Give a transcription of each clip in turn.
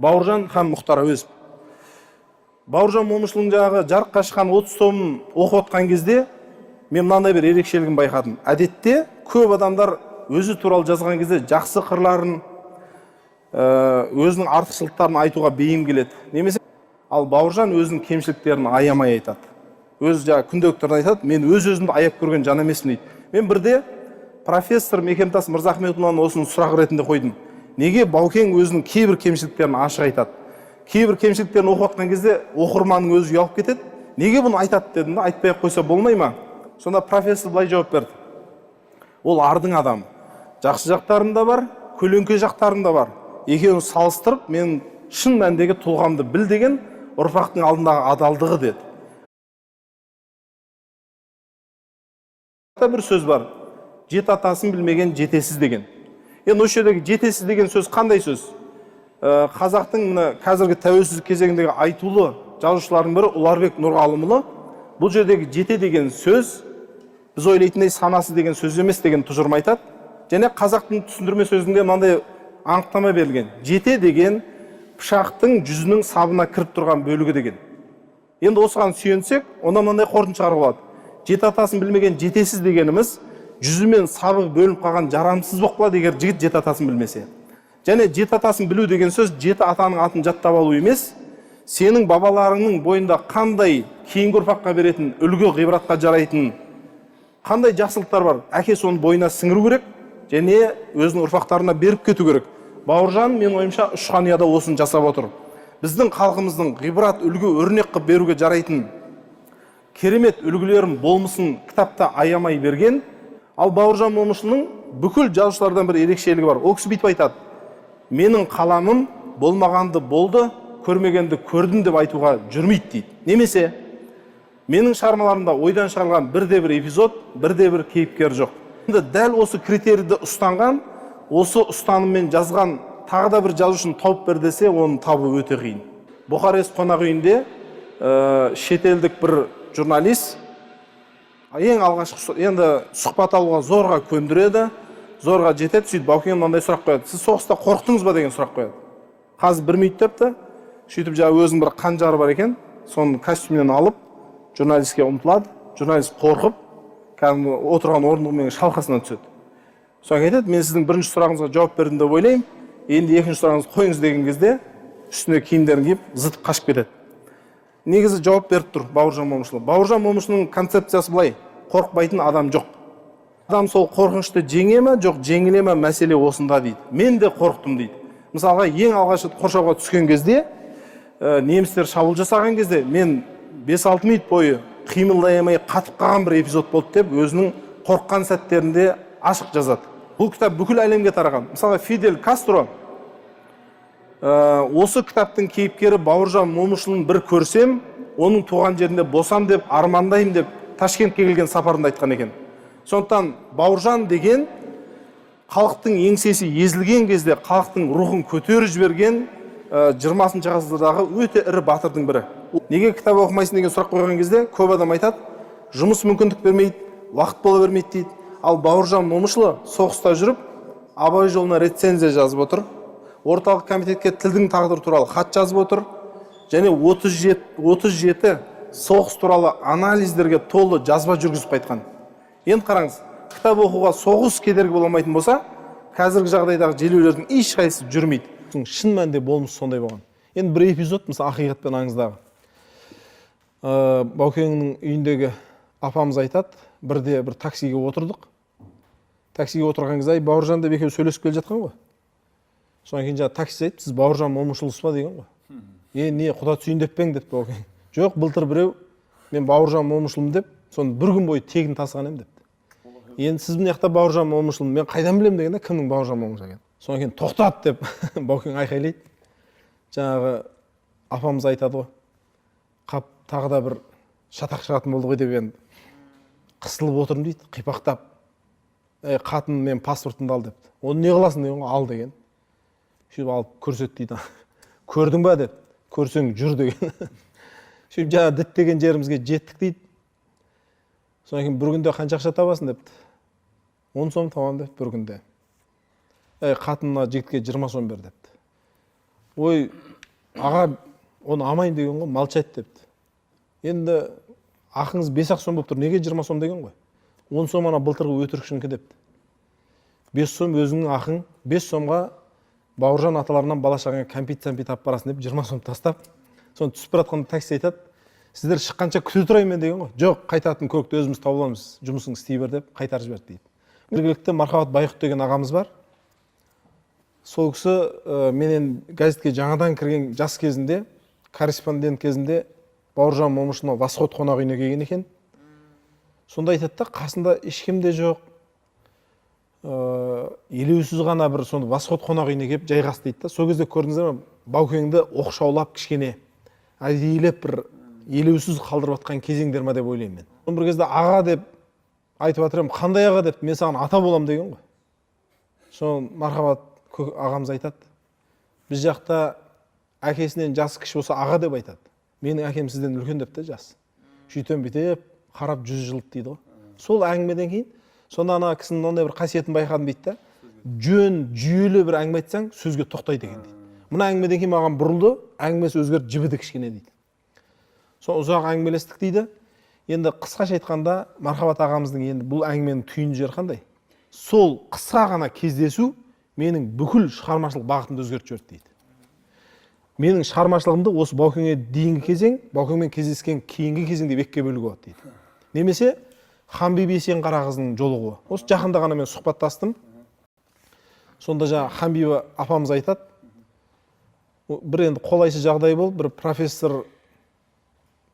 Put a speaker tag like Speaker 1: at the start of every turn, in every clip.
Speaker 1: Бауыржан һәм Мұхтар Әуезов. Бауыржан Момышұлының жаңағы жарыққа шыққан 30 томын оқып отқан кезде мен мынандай бір ерекшелігін байқадым. Әдетте көп адамдар өзі туралы жазған кезде жақсы қырларын, өзінің артықшылықтарын айтуға бейім келеді. Немесе ал Бауыржан өзінің кемшіліктерін аямай айтады. Өзі жаңағы күнделіктерін айтады, мен өз-өзімді аяп көрген жан емеспін дейді. Мен бірде профессор Мекемтас Мырзахметұлынан осыны сұрақ ретінде қойдым. Неге Баукең өзінің кейбір кемшіліктерін ашық айтады? Кейбір кемшіліктерін оқып отқан кезде оқырманның өзі ұялып кетеді. Неге бұны айтады дедім да, айтпай қойса болмай ма? Сонда профессор былай жауап берді. Ол ардың адамы. Жақсы жақтарым да бар, көлеңке жақтарым да бар. Екеуін салыстырып, мен шын мәніндегі тұлғамды біл деген ұрпақтың алдындағы адалдығы деді. Бір сөз бар. Жеті атасын білмеген жетесіз деген. Енді осы жердегі жетесіз деген сөз қандай сөз? Қазақтың қазіргі тәуелсіздік кезеңіндегі айтулы жазушылардың бірі Ұларбек Нұрғалымұлы бұл жердегі жете деген сөз біз ойлайтындай санасы деген сөз емес деген тұжырым айтады. Және қазақтың түсіндірме сөзінде мынандай анықтама берілген. Жете деген пышақтың жүзінің сабына кіріп тұрған бөлігі деген. Енді осыған сүйенсек, онда мынандай қорытынды шығаруға болады. Жеті атасын білмеген жетесіз дегеніміз жүзімен сабы бөлініп қалған жарамсыз болып қалады егер жігіт жеті атасын білмесе. Және жеті атасын білу деген сөз жеті атаның атын жаттап алу емес, сенің бабаларыңның бойында қандай кейінгі ұрпаққа беретін үлгі ғибратқа жарайтын қандай жақсылықтар бар, әке соны бойына сіңіру керек және өзінің ұрпақтарына беріп кету керек. Бауыржан мен ойымша ұшқан ұяда осыны жасап отыр. Біздің халқымыздың ғибрат үлгі өрнек қылып беруге жарайтын керемет үлгілерін болмысын кітапта аямай берген. Ал Бауыржан Момышұлының бүкіл жазушылардан бір ерекшелігі бар. Ол кісі бүйтіп айтады: менің қаламым болмағанды болды, көрмегенді көрдім деп айтуға жүрмейді дейді. Немесе менің шығармаларымда ойдан шығарылған бірде-бір эпизод, бірде-бір кейіпкер жоқ. Енді дәл осы критерийді ұстанған, осы ұстаныммен жазған тағы да бір жазушыны тауып бер десе, оны табу өте қиын. Бухарест қонақ үйінде шетелдік бір журналист ең алғашқы енді сұхбат алуға зорға көндіреді, зорға жетеді, сөйтіп Баукең мынандай сұрақ қояды: сіз соғыста қорықтыңыз ба деген сұрақ қояды. Қазір 1 минут депті, сөйтіп жаңа өзінің бір қанжары бар екен, соны костюмнен алып журналистке ұмтылады. Журналист қорқып, кәдімгі отырған орындығымен шалқасынан түседі. Содан айтады: мен сіздің бірінші сұрағыңызға жауап бердім деп ойлаймын, енді екінші сұрағыңызды қойыңыз деген кезде үстіне киімдерін киіп зытып қашып кетеді. Негізі жауап беріп тұр Бауыржан Момышұлы. Бауыржан Момышұлының концепциясы былай: қорықпайтын адам жоқ. Адам сол қорқынышты жеңе ме, жоқ жеңіле ме, мәселе осында дейді. Мен де қорықтым дейді. Мысалға, ең алғаш қоршауға түскен кезде, немістер шабуыл жасаған кезде мен 5-6 минут бойы қимылдай алмай қатып қалған бір эпизод болды деп өзінің қорыққан сәттерінде ашық жазады. Бұл кітап бүкіл әлемге тараған. Мысалға, Фидель Кастро осы кітаптың кейіпкері Бауыржан Момышұлын бір көрсем, оның туған жерінде босам деп, армандаймын деп Ташкентке келген сапарында айтқан екен. Сондықтан Бауыржан деген халықтың еңсесі езілген кезде халықтың рухын көтеріп жіберген 20 ғасырдағы өте ірі батырдың бірі. Неге кітап оқымайсың деген сұрақ қойған кезде көп адам айтады: жұмыс мүмкіндік бермейді, уақыт бола бермейді дейді. Ал Бауыржан Момышұлы соғыста жүріп Абай жолына рецензия жазып отыр, орталық комитетке тілдің тағдыры туралы хат жазып отыр және 37 соғыс туралы анализдерге толы жазба жүргізіп қайтқан. Енді қараңыз, кітап оқуға соғыс кедергі бола алмайтын болса, қазіргі жағдайдағы желеулердің ешқайсысы жүрмейді. Шын мәнінде болмыс сондай болған. Енді бір эпизод, мысалы, ақиқатпен аңыздағы. Баукеңнің үйіндегі апамыз айтады, бірде бір таксиге отырдық. Таксиге отырған кезде: Бауыржан деп екеуі сөйлесіп келе жатқан ғой. Содан кейін жаңа таксист айтты: сіз Бауыржан Момышұлысыз ба деген ғой. Не, құда түсейін деп пе ең депті Баукең. Жоқ, былтыр біреу мен Бауыржан Момышұлымын деп, соны бір күн бойы тегін тасыған едім депті. Енді сіз мына жақта Бауыржан Момышұлын мен қайдан білемін дегенде, кімнің Бауыржан Момышұлы екенін. Содан кейін тоқтат деп Баукең айқайлайды. Жаңағы апамыз айтады ғой: қап, тағы да бір шатақ шығатын болды ғой деп, енді қысылып отырмын дейді, қипақтап. Қатын, мен паспортымды ал депті. Оны не қыласың деген ғой, ал деген. Сөйтіп алып көрсет дейді. Көрдің ба деп, көрсең жүр деген. Сөйтіп жаңа діттеген жерімізге жеттік дейді. Содан кейін бір күнде қанша ақша табасың депті. 10 сом табамын депті бір күнде. Қатынына жігітке 20 сом бер депті. Ой,
Speaker 2: аға оны амайын деген ғой, молчать депті. Енді ақыңыз 5 сом болып тұр, неге 20 сом деген ғой? 10 сом ана былтырғы өтірікшінікі депті. 5 сом өзіңнің ақың, 5 сомға Бауыржан аталарынан бала шағаңа кәмпит алып барасың деп 20 сом тастап, соны түсіп бара жатқанда такси айтады, сіздер шыққанша күте тұрайын мен деген ғой. Жоқ, қайтатын көлікті өзіміз тауып аламыз, жұмысыңды істей бер деп қайтарып жіберді дейді. Жергілікті Мархабат Байқұт деген ағамыз бар. Сол кісі менен газетке жаңадан кірген жас кезінде, корреспондент кезінде Бауыржан Момышұлына Восход қонақ үйіне келген екен. Сонда айтады да, қасында ешкім де жоқ, елеусіз ғана бір сонда Восход қонақ үйіне келіп жайғасты дейді да. Сол кезде көрдіңіздер ме, Баукеңді оқшаулап кішкене әдейілеп бір елеусіз қалдырып жатқан кезеңдер ма деп ойлаймын мен. Сол бір кезде аға деп айтып жатырмын, қандай аға деп, мен саған ата болам деген ғой. Сол Мархабат ағамыз айтады, біз жақта әкесінен жасы кіші болса аға деп айтады. Менің әкем сізден үлкен деп те жас. Сөйтем бүйтіп қарап 100 жыл дейді ғой. Сол әңгімеден кейін сонда ана кісінің ондай бір қасиетін байқадым дейді да. Жөн, жүйелі бір әңгіме айтсаң, сөзге тоқтайды екен дейді. Мына әңгімеден кейін маған бұрылды, әңгімесі өзгеріп жібіді кішкене дейді. Сол ұзақ әңгімелестік дейді. Енді қысқаша айтқанда, Мархабат ағамыздың енді бұл әңгіменің түйін жері қандай? Сол қысқа ғана кездесу менің бүкіл шығармашылық бағытымды өзгертіп жіберді дейді. Менің шығармашылығымды осы Баукеңге дейінгі кезең, Баукеңмен кездескен кейінгі кезеңде екіге бөлуге болады дейді. Немесе Ханбибі Есенқарағызының жолығуы. Осы жақында ғана мен сұхбаттастым. Сонда жаңа Ханбибі апамыз айтады, бір енді қолайсыз жағдай болып, бір профессор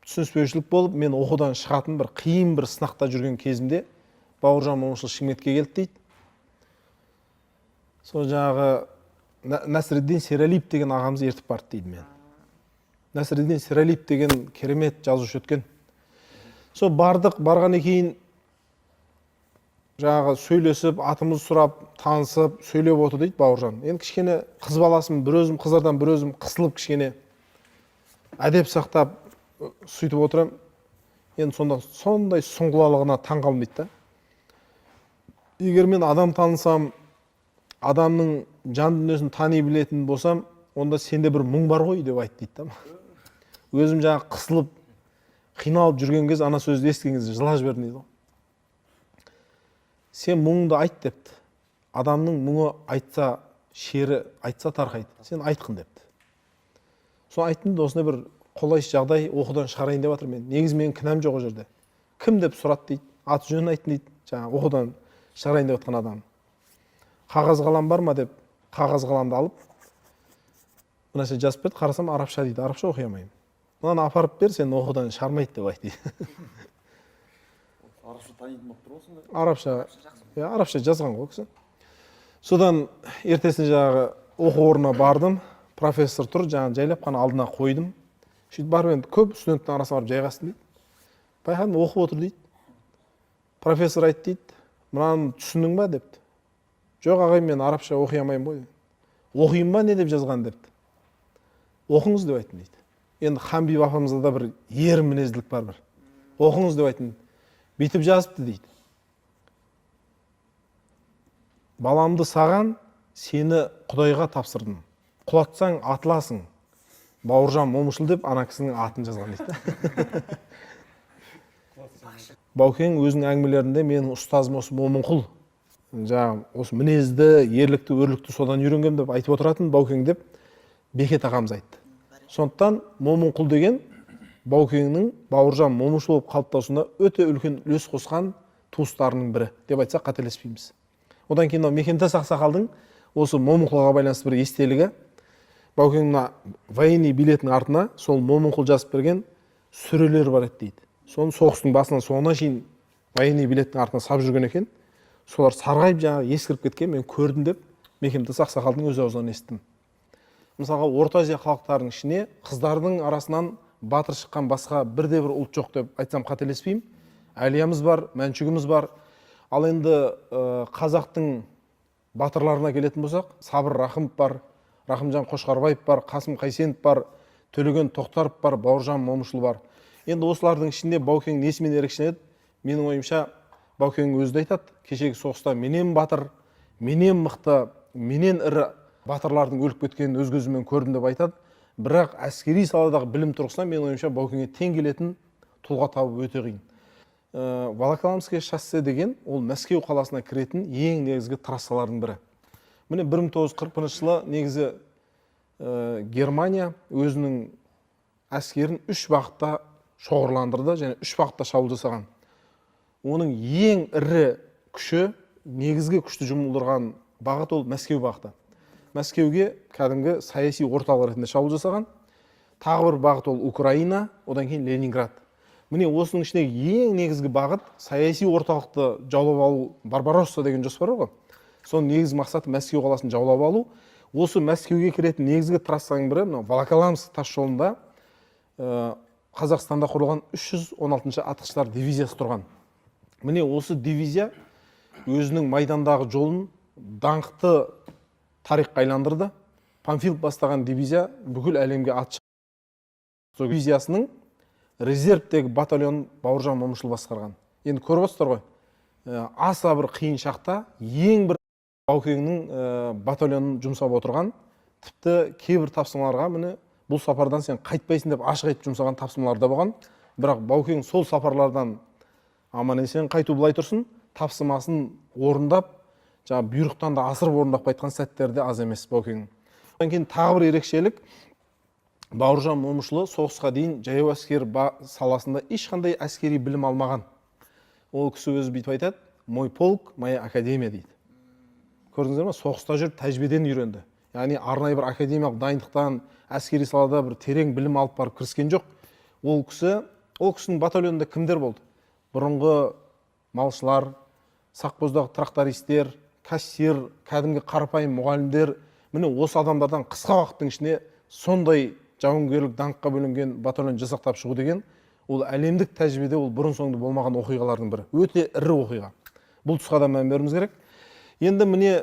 Speaker 2: түсініспеушілік болып, мен оқудан шығатын бір қиын бір сынақта жүрген кезімде Бауыржан Момышұлы Шымкентке келді дейді. Сол жаңағы Нәсіриддин Сералиев деген ағамыз ертіп барды дейді мен. Нәсіриддин Сералиев деген керемет жазушы өткен. Сол бардық, барғаннан кейін жаңағы сөйлесіп, атымыз сұрап, танысып, сөйлеп отыр дейді Бауыржан. Енді кішкене қыз баласым, бір өзім қыздардан бір өзім қысылып кішкене әдеп сақтап сөйтіп отырам. Енді сондай сұңғылалығына таң қалдым дейді да. Егер мен адам танысам, адамның жан дүниесін тани білетін болсам, онда сенде бір мұң бар ғой деп айтты дейді да. Өзім жаңа қысылып, қиналып жүрген кез ана сөзді естіген кезде жылап жібердім дейді ғой. Сен мұңыңды айт депті. Адамның мұңы айтса, шері айтса тарқайды. Сен айтқын депті. Соны айттым да, осындай бір қолайсыз жағдай, оқудан шығарайын деп жатыр мен. Негізі менің кінәм жоқ ол жерде. Кім деп сұрады дейді. Аты жөнін айттым дейді. Жаңа оқудан шығарайын деп жатқан адам. Қағаз қалам бар ма деп, қағаз қаламды алып, мына нәрсе жазып берді, қарасам арабша дейді. Арабша оқи алмаймын. Мынаны апарып бер, сен оқудан шығармайды деп айтты.
Speaker 3: Арабша танитын болып тұр осында.
Speaker 2: Арабша жазған ғой кісі. Содан ертесіне жаңағы оқу орнына бардым. Профессор тұр, жаңағы жайлап қана алдына қойдым. Сөйтіп барып енді көп студенттің арасына барып жайғастым дейді. Байқадым, оқып отыр дейді. Профессор айтты дейді, мынаны түсіндің ба депті. Жоқ ағай, мен арабша оқи алмаймын ғой. Оқиын ба не деп жазған депті. Оқыңыз деп айттым дейді. Енді Ханбибі апамызда да бір ер мінезділік бар бір. Оқыңыз деп айттым. Бүйтіп жазыпты дейді. Баламды саған, сені Құдайға тапсырдым. Құлатсаң атыласың. Бауыржан Момышұлы деп ана кісінің атын жазған дейді. Баукең өзінің әңгімелерінде менің ұстазым осы Момынқұл. Жаңағы осы мінезді, ерлікті, өрлікті содан үйренгем деп айтып отыратын Баукең деп Бекет ағамыз айтты. Сондықтан Момынқұл деген Баукеңнің Бауыржан Момышұлы болып қалыптасуына өте үлкен үлес қосқан туыстарының бірі деп айтсақ қателеспейміз. Одан кейін Мекемтас ақсақалдың осы Момынқұлға байланысты бір естелігі. Баукеңнің военный билетінің артына сол Момынқұл жазып берген сүрелер бар еді дейді. Соны соғыстың басынан соңына шейін военный билеттің артына сап жүрген екен. Солар сарғайып жаңағы ескіріп кеткен, мен көрдім деп Мекемтас ақсақалдың өз аузынан естідім. Мысалға, Орта Азия халықтарының ішіне қыздардың арасынан батыр шыққан басқа бірде-бір ұлт жоқ деп айтсам қателеспеймін. Әлиямыз бар, Мәншүгіміз бар. Ал енді қазақтың батырларына келетін болсақ, Сабыр Рахымов бар, Рахымжан Қошқарбаев бар, Қасым Қайсенов бар, Төлеген Тоқтаров бар, Бауыржан Момышұлы бар. Енді осылардың ішінде Баукең несімен ерекшеленеді? Менің ойымша, Баукең өзі де айтады, кешегі соғыста менен батыр, менен мықты, менен ірі батырлардың өліп кеткенін өз көзіммен көрдім деп айтады. бірақ әскери саладағы білім тұрғысынан менің ойымша Баукеңге тең келетін тұлға табу өте қиын. Волоколамское шоссе деген ол Мәскеу қаласына кіретін ең негізгі трассалардың бірі. Міне 1940 жылы негізі Германия өзінің әскерін 3 бағытта шоғырландырды және 3 бағытта шабуыл жасаған. Оның ең ірі күші, негізгі күшті жұмылдырған бағыт ол Мәскеу бағыты. Мәскеуге кәдімгі саяси орталық ретінде шабуыл жасаған. Тағы бір бағыт ол Украина, одан кейін Ленинград. Міне осының ішіндегі ең негізгі бағыт саяси орталықты жаулап алу, Барбаросса деген жоспар бар ғой. Соның негізгі мақсаты Мәскеу қаласын жаулап алу. Осы Мәскеуге кіретін негізгі трассаның бірі Волоколамск тас жолында Қазақстанда құрылған 316-шы атқыштар дивизиясы тұрған. Міне осы дивизия өзінің майдандағы жолын даңқты тарихқа айландырды. Панфилов бастаған дивизия бүкіл әлемге ат шықты. Дивизиясының резервтегі батальон Бауыржан Момышұлы басқарған. Енді көріп отырсыздар ғой, аса бір қиын шақта ең бір Баукеңнің батальонын жұмсап отырған, тіпті кейбір тапсырмаларға міне бұл сапардан сен қайтпайсың деп ашық айтып жұмсаған тапсырмалар да болған. Бірақ Баукең сол сапарлардан аман-есен қайту былай тұрсын, тапсырмасын орындап, жаңа бұйрықтан да асырып орындап қайтқан сәттері аз емес Баукеңнің. Одан кейін тағы бір ерекшелік, Бауыржан Момышұлы соғысқа дейін жаяу әскер саласында ешқандай әскери білім алмаған. Ол кісі өзі бүйтіп айтады: "Мой полк, моя академия" дейді. Көрдіңіздер ме? Соғыста жүріп тәжірибеден үйренді. Яғни арнайы бір академиялық дайындықтан, әскери салада бір терең білім алып барып кіріскен жоқ. Ол кісінің батальонында кімдер болды? Бұрынғы малшылар, сақпоздағы трактористер, кассир, кәдімгі қарапайым мұғалімдер. Міне осы адамдардан қысқа уақыттың ішінде сондай жауынгерлік даңққа бөлінген батальон жасақтап шығу деген, ол әлемдік тәжірибеде ол бұрын соңды болмаған оқиғалардың бірі. Өте ірі оқиға. Бұл тұсқа да мән беруіміз керек. Енді міне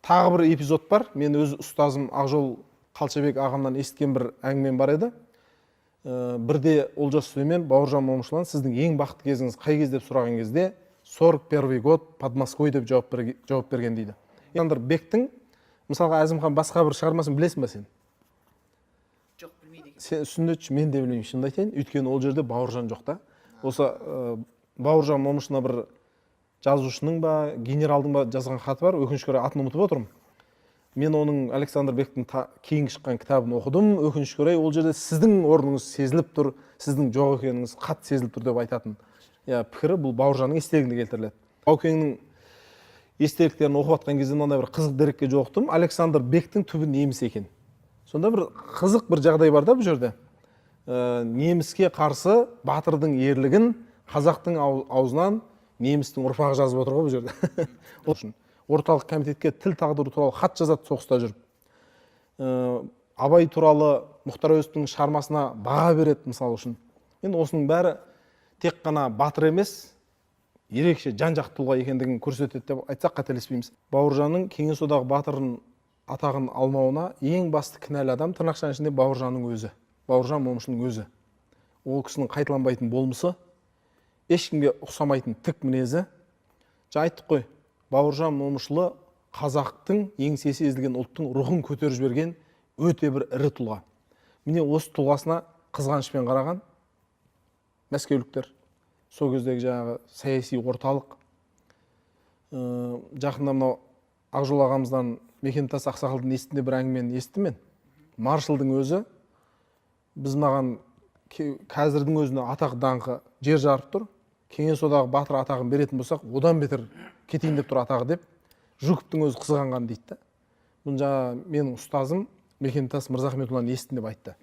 Speaker 2: тағы бір эпизод бар. Мен өз ұстазым Ақжол Қалшабек ағамнан естіген бір әңгімем бар еді. Бірде Олжас Сүлеймен Бауыржан Момышұлынан сіздің ең бақытты кезіңіз қай кез деп сұраған кезде 41 год под Москвой деп жауап берген дейді. Александр Бектің, мысалға, Әзімхан басқа бір шығармасын білесің ба сен?
Speaker 3: Жоқ, білмейді екен.
Speaker 2: Сен сүндетші, мен де білмеймін, шынымды айтайын. Өйткені ол жерде Бауыржан жоқ та. Осы Бауыржан Момышұлына бір жазушының ба, генералдың ба жазған хаты бар. Өкінішке орай атын ұмытып отырмын. Мен оның Александр Бектің кейін шыққан кітабын оқыдым. Өкінішке орай ол жерде сіздің орныңыз сезіліп тұр, сіздің жоқ екеніңіз қатты сезіліп тұр деп айтатын пікірі бұл Бауыржанның естелігінде келтіріледі. Баукеңнің естеліктерін оқып жатқан кезде мынандай бір қызық дерекке жолықтым. Александр Бектің түбі неміс екен. Сонда бір қызық бір жағдай бар да бұл жерде. Неміске қарсы батырдың ерлігін қазақтың аузынан немістің ұрпағы жазып отыр ғой бұл жерде. Орталық комитетке тіл тағдыры туралы хат жазады соғыста жүріп. Абай туралы Мұхтар Әуезовтің шығармасына баға береді мысалы үшін. Енді осының бәрі тек қана батыр емес, ерекше жан-жақты тұлға екендігін көрсетеді деп айтсақ қателеспейміз. Бауыржанның Кеңес одағы батырын атағын алмауына ең басты кінәлі адам тырнақшаның ішінде Бауыржанның өзі. Бауыржан Момышұлының өзі. Ол кісінің қайталанбайтын болмысы, ешкімге ұқсамайтын тік мінезі. Жаңа айттық қой, Бауыржан Момышұлы қазақтың еңсесі езілген ұлттың рухын көтеріп жіберген өте бір ірі тұлға. Міне осы тұлғасына қызғанышпен қараған мәскеуліктер, сол кездегі жаңағы саяси орталық. Жақында мынау Ақжол ағамыздан Мекемтас Ақсақалдың естінде бір әңгімені естідім мен. Маршалдың өзі біз маған қазірдің өзіне атақ даңқы жер жарып тұр. Кеңес одағы батыр атағын беретін болсақ, одан бетер кетейін деп тұр атағы деп, Жуковтың өзі қызғанған дейді. Бұны жаңа менің ұстазым Мекемтас Мырзахметұлының естін деп айтты.